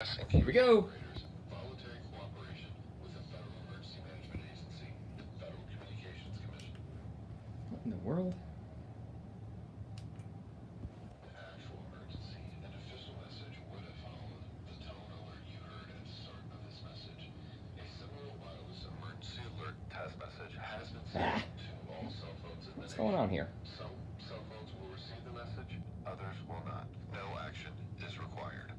Here we go. Voluntary cooperation with the Federal Emergency Management Agency, the Federal Communications Commission. What in the world? Actual emergency, an official message would have followed. The tone alert you heard at the start of this message. A similar wireless emergency alert test message has been sent to all cell phones in the What's nation. going on here? Some cell phones will receive the message, others will not. No action is required.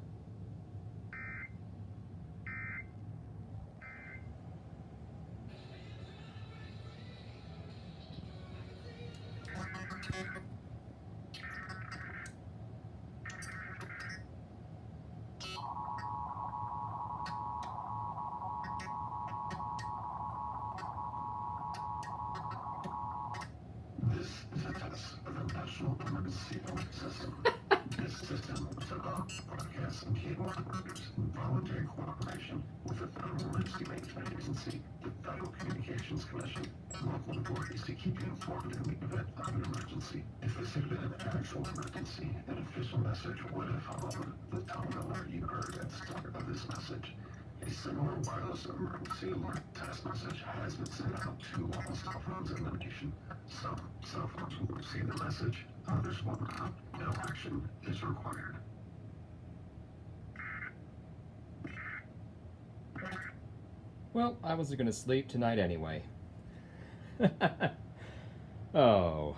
This is a test of the National Emergency Alert System. This system will set off broadcast and cable operators in voluntary cooperation with the Federal Emergency Management Agency, the Federal Communications Commission, and local authorities to keep you informed in the event of an emergency. If this had been an actual emergency, an official message would have followed. The tone alert you heard at the start of this message. A similar wireless emergency alert test message has been sent out to all cell phones in the nation. Some cell phones will receive the message, others will not. No action is required. Well, I was gonna sleep tonight anyway. Oh.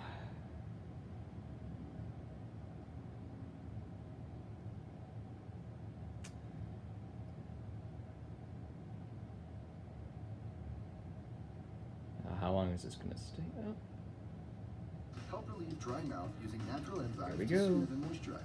How long is this gonna stay up? Help relieve dry mouth using natural enzymes There we to go. soothe and moisturize.